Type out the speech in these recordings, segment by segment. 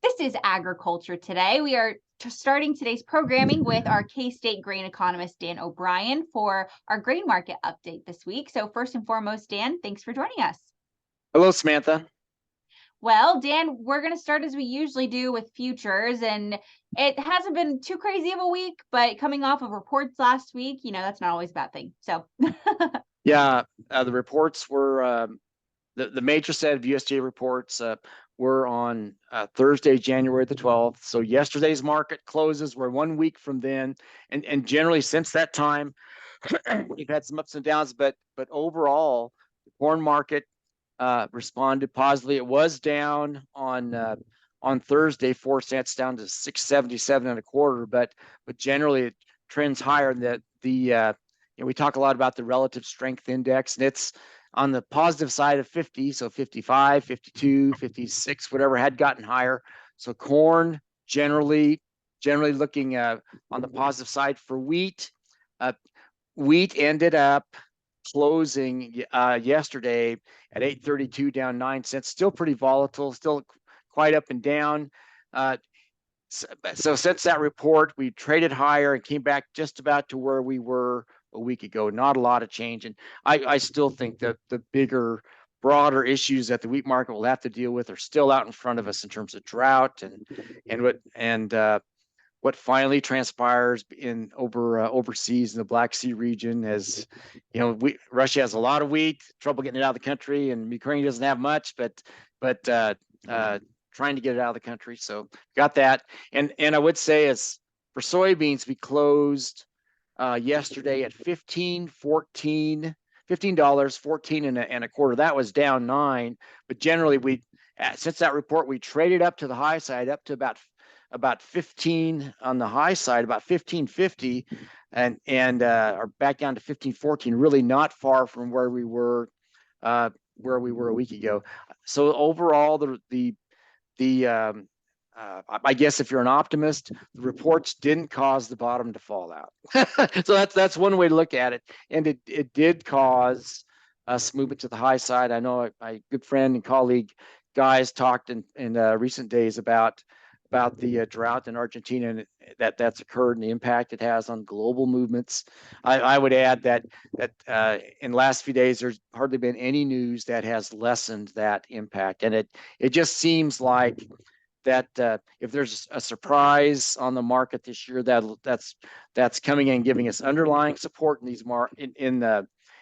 This is Agriculture Today. We are starting today's programming with our K-State grain economist, Dan O'Brien, for our grain market update this week. So first and foremost, Dan, thanks for joining us. Hello, Samantha. Well, Dan, we're going to start as we usually do with futures, and it hasn't been too crazy of a week, but coming off of reports last week, that's not always a bad thing. So Yeah, the reports were the major set of USDA reports were on Thursday, January the 12th. So yesterday's market closes. We're 1 week from then, and generally since that time, we've had some ups and downs. But overall, the corn market responded positively. It was down on Thursday, 4 cents down to 677 and a quarter, but generally it trends higher. And we talk a lot about the relative strength index, and it's on the positive side of 50, so 55, 52, 56, whatever had gotten higher. So corn generally looking on the positive side. For wheat, wheat ended up closing yesterday at 832, down 9 cents. Still pretty volatile, still quite up and down. So since that report, we traded higher and came back just about to where we were a week ago. Not a lot of change. And I still think that the bigger, broader issues that the wheat market will have to deal with are still out in front of us in terms of drought and what finally transpires in overseas in the Black Sea region. As you know, Russia has a lot of wheat, trouble getting it out of the country, and Ukraine doesn't have much, but trying to get it out of the country. So got that. And I would say, as for soybeans, we closed yesterday at $15.14 and a quarter. That was down 9, but generally since that report, we traded up to the high side, up to about 15 on the high side, about 15.50, and are back down to 15.14. Really not far from where we were a week ago. So overall, I guess if you're an optimist, the reports didn't cause the bottom to fall out. So that's one way to look at it, and it did cause us movement to the high side. I know my good friend and colleague Guys talked in recent days about the drought in Argentina, and that's occurred and the impact it has on global movements. I would add that in the last few days, there's hardly been any news that has lessened that impact. And it just seems like that if there's a surprise on the market this year, that's coming in giving us underlying support in these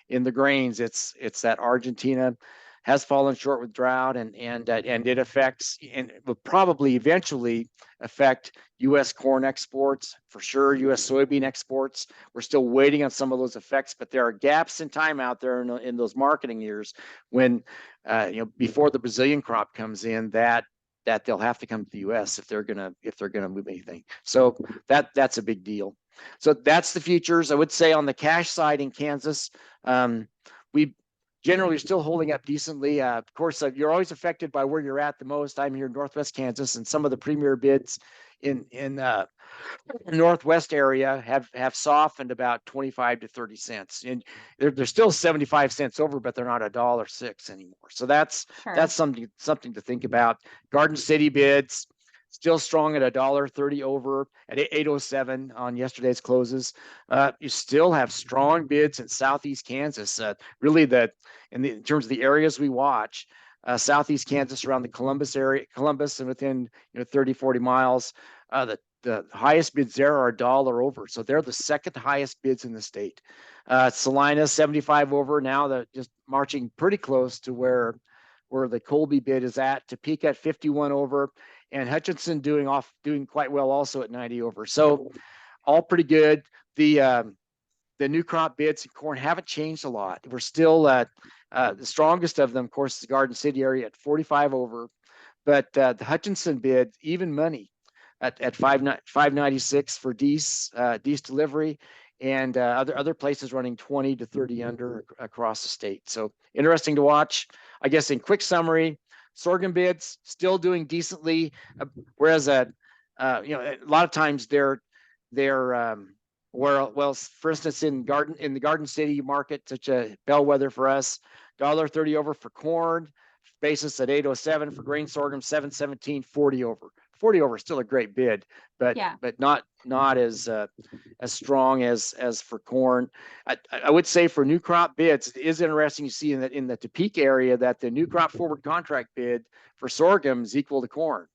in the grains, it's that Argentina has fallen short with drought, and it affects and will probably eventually affect U.S. corn exports, for sure, U.S. soybean exports. We're still waiting on some of those effects, but there are gaps in time out there in those marketing years when, before the Brazilian crop comes in, that they'll have to come to the U.S. if they're gonna move anything. So that's a big deal. So that's the futures. I would say on the cash side in Kansas, we generally still holding up decently. Of course, you're always affected by where you're at the most. I'm here in Northwest Kansas, and some of the premier bids in the Northwest area have softened about 25 to 30 cents, and they're still 75 cents over, but they're not $1.06 anymore. So that's something to think about. Garden City bids still strong at $1.30 over at 807 on yesterday's closes. You still have strong bids in Southeast Kansas. Really, in terms of the areas we watch, Southeast Kansas around the Columbus and within 30, 40 miles, the highest bids there are $1 over. So they're the second highest bids in the state. Salina 75 over. Now they're just marching pretty close to where the Colby bid is at. Topeka at 51 over, and Hutchinson doing quite well also at 90 over. So all pretty good. The new crop bids in corn haven't changed a lot. We're still at the strongest of them, of course, is the Garden City area at 45 over, but the Hutchinson bid, even money at 596 for Deese delivery, and other places running 20 to 30 under across the state. So interesting to watch. I guess in quick summary, sorghum bids still doing decently, whereas a lot of times they're for instance, in the Garden City market, such a bellwether for us, $1.30 over for corn, basis at 807 for grain sorghum, 717, 40 over. 40 over is still a great bid, but Yeah. not as strong as for corn. I would say for new crop bids, it is interesting to see in the Topeka area that the new crop forward contract bid for sorghum is equal to corn.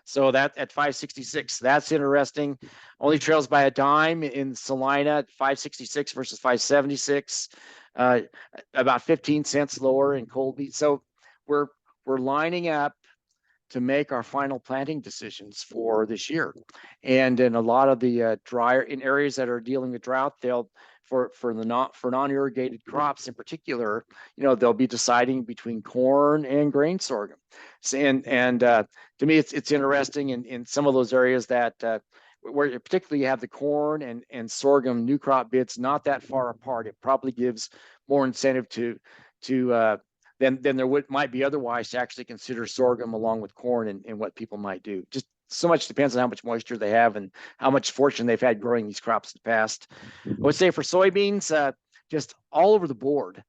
So that at 566, that's interesting. Only trails by a dime in Salina at 566 versus 576, about 15 cents lower in Colby. So we're lining up to make our final planting decisions for this year. And in a lot of the drier in areas that are dealing with drought, they'll for non-irrigated crops in particular, they'll be deciding between corn and grain sorghum. And to me, it's interesting in some of those areas that where particularly you have the corn and sorghum new crop bids not that far apart. It probably gives more incentive to than there might be otherwise to actually consider sorghum along with corn and what people might do. Just so much depends on how much moisture they have and how much fortune they've had growing these crops in the past. I would say for soybeans, just all over the board.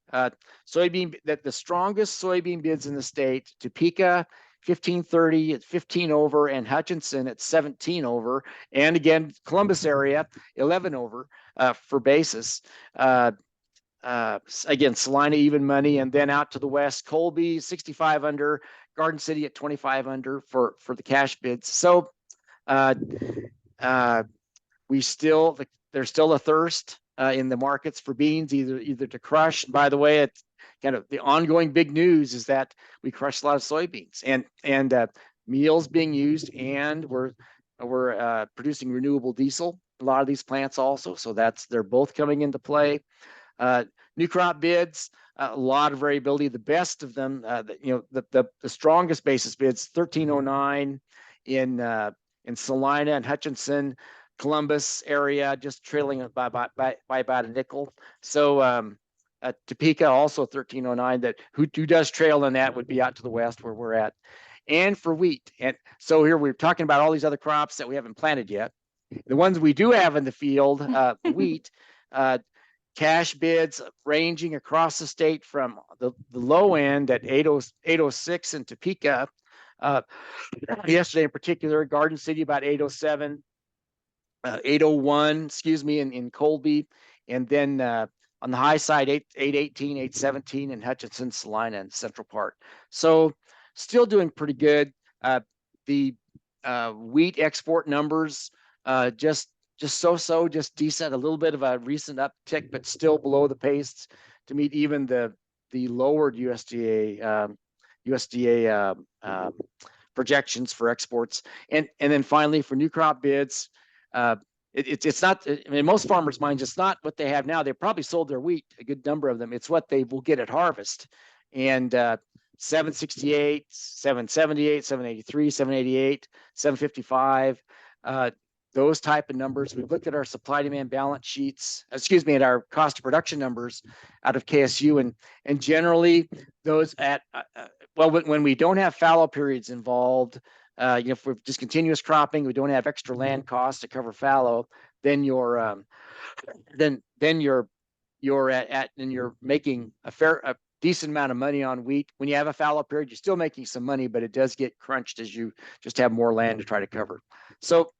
Soybean, that the strongest soybean bids in the state, Topeka 1530 at 15 over, and Hutchinson at 17 over, and again Columbus area 11 over for basis. Again, Salina even money, and then out to the west, Colby 65 under, Garden City at 25 under for the cash bids. So there's still a thirst in the markets for beans, either to crush. By the way, it's kind of the ongoing big news is that we crush a lot of soybeans and meal's being used, and we're producing renewable diesel. A lot of these plants also, so they're both coming into play. New crop bids, a lot of variability. The best of them, the strongest basis bids, 1309 in Salina and Hutchinson, Columbus area, just trailing by about a nickel. So Topeka also 1309. That who does trail in that would be out to the west where we're at. And for wheat, and so here we're talking about all these other crops that we haven't planted yet. The ones we do have in the field, wheat. Cash bids ranging across the state from the low end at 806 in Topeka. Yesterday in particular, Garden City about 807, 801, in Colby, and then on the high side 818, 817 in Hutchinson, Salina, and Central Park. So still doing pretty good. The wheat export numbers just decent, a little bit of a recent uptick, but still below the pace to meet even the lowered USDA projections for exports. And then finally for new crop bids, it's not, in most farmers' minds, it's not what they have now. They probably sold their wheat, a good number of them. It's what they will get at harvest. And 768, 778, 783, 788, 755. Those type of numbers. We've looked at our supply demand balance sheets, at our cost of production numbers out of KSU, and generally those at when we don't have fallow periods involved, if we're just continuous cropping, we don't have extra land costs to cover fallow, then you're making a decent amount of money on wheat. When you have a fallow period, you're still making some money, but it does get crunched as you just have more land to try to cover. So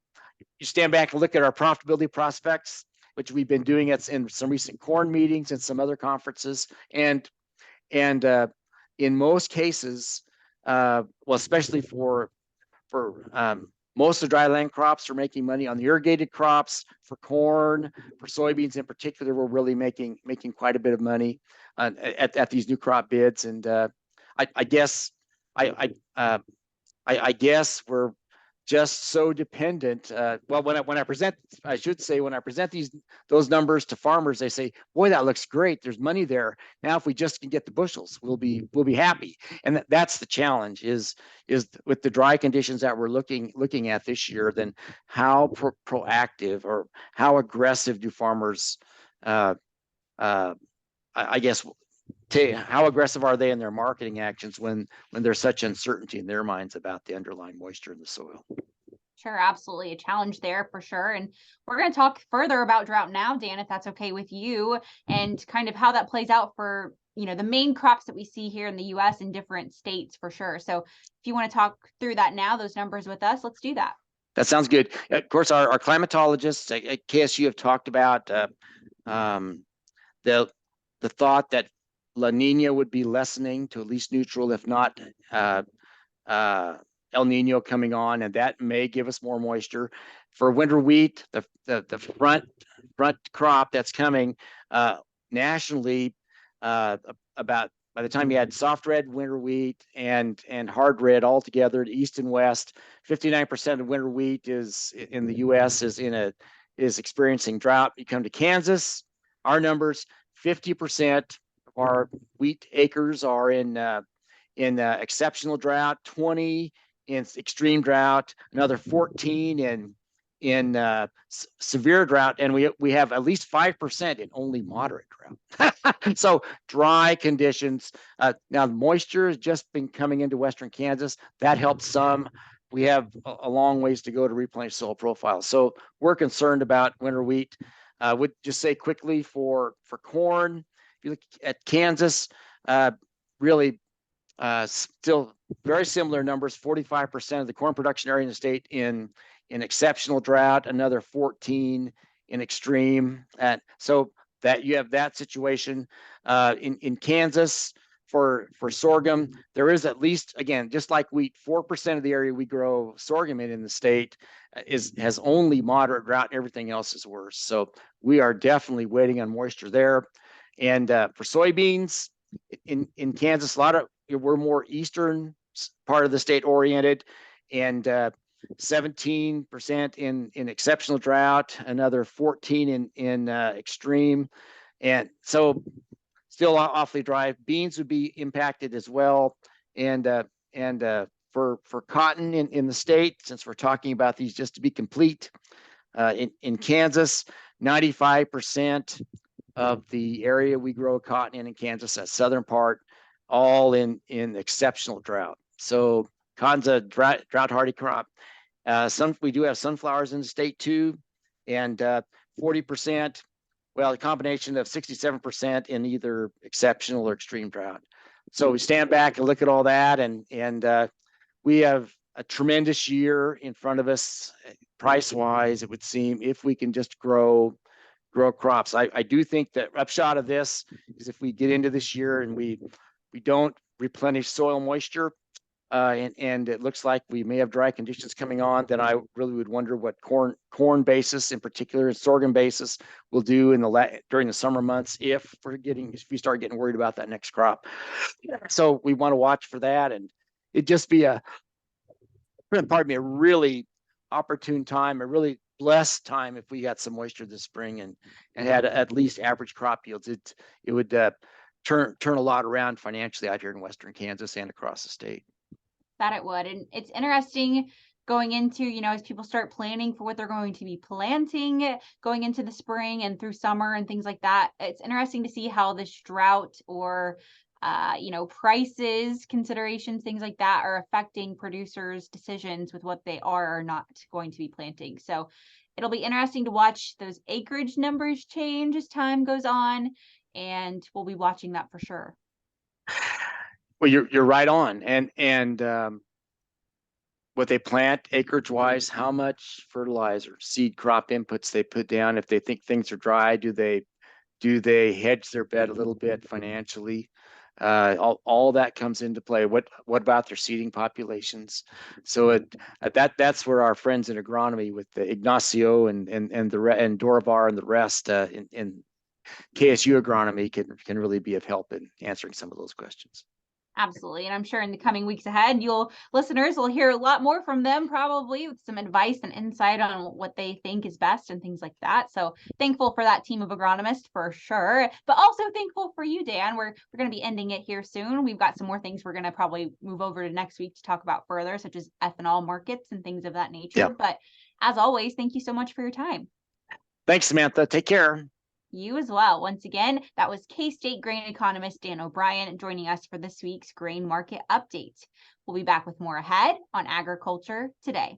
you stand back and look at our profitability prospects, which we've been doing in some recent corn meetings and some other conferences. And in most cases, especially for most of the dry land crops, we're making money. On the irrigated crops, for corn, for soybeans in particular, we're really making quite a bit of money at these new crop bids. And I guess we're just so dependent. When I present those numbers to farmers, they say, "Boy, that looks great. There's money there. Now, if we just can get the bushels, we'll be happy." And that's the challenge is with the dry conditions that we're looking at this year. Then how proactive or how aggressive do farmers? I guess. How aggressive are they in their marketing actions when there's such uncertainty in their minds about the underlying moisture in the soil? Sure, absolutely a challenge there for sure. And we're going to talk further about drought now, Dan, if that's okay with you, and kind of how that plays out for the main crops that we see here in the US in different states for sure. So if you want to talk through that now, those numbers with us, let's do that. That sounds good. Of course, our climatologists at KSU have talked about the thought that La Nina would be lessening to at least neutral, if not El Nino coming on, and that may give us more moisture. For winter wheat, the front crop that's coming nationally, about by the time you had soft red winter wheat and hard red all together, east and west, 59% of winter wheat is in the U.S. is experiencing drought. You come to Kansas, our numbers, 50% of our wheat acres are in exceptional drought, 20 in extreme drought, another 14 in severe drought, and we have at least 5% in only moderate drought. So dry conditions. Now moisture has just been coming into western Kansas. That helps some. We have a long ways to go to replenish soil profiles. So we're concerned about winter wheat. Would just say quickly for corn, if you look at Kansas, really still very similar numbers, 45% of the corn production area in the state in exceptional drought, another 14 in extreme. And so that you have that situation in Kansas for sorghum. There is at least, again, just like wheat, 4% of the area we grow sorghum in the state has only moderate drought, and everything else is worse. So we are definitely waiting on moisture there. And for soybeans in Kansas, we're more eastern part of the state oriented, and 17% in exceptional drought, another 14 in extreme, and so still awfully dry. Beans would be impacted as well, and for cotton in the state, since we're talking about these, just to be complete, in Kansas, 95% of the area we grow cotton in Kansas, that southern part, all in exceptional drought. So cotton's a drought hardy crop. We do have sunflowers in the state too, and 40%, well, a combination of 67% in either exceptional or extreme drought. So we stand back and look at all that, and we have a tremendous year in front of us, price wise, it would seem, if we can just grow crops. I do think that upshot of this is if we get into this year and we don't replenish soil moisture, and it looks like we may have dry conditions coming on, then I really would wonder what corn basis in particular, and sorghum basis, will do during the summer months if we start getting worried about that next crop. So we want to watch for that, and it'd just be a really opportune time, a really blessed time if we got some moisture this spring and had at least average crop yields. It would turn a lot around financially out here in western Kansas and across the state. That it would. And it's interesting going into, as people start planning for what they're going to be planting going into the spring and through summer and things like that. It's interesting to see how this drought or prices, considerations, things like that are affecting producers' decisions with what they are or not going to be planting. So it'll be interesting to watch those acreage numbers change as time goes on, and we'll be watching that for sure. Well, you're right on, and what they plant acreage wise, how much fertilizer, seed crop inputs they put down. If they think things are dry, do they hedge their bet a little bit financially? All that comes into play. What about their seeding populations? So that's where our friends in agronomy with the Ignacio and Dorovar and the rest in KSU agronomy can really be of help in answering some of those questions. Absolutely. And I'm sure in the coming weeks ahead, listeners will hear a lot more from them, probably with some advice and insight on what they think is best and things like that. So thankful for that team of agronomists for sure, but also thankful for you, Dan. We're going to be ending it here soon. We've got some more things we're going to probably move over to next week to talk about further, such as ethanol markets and things of that nature. Yep. But as always, thank you so much for your time. Thanks, Samantha. Take care. You as well. Once again, that was K-State grain economist Dan O'Brien joining us for this week's grain market update. We'll be back with more ahead on Agriculture Today.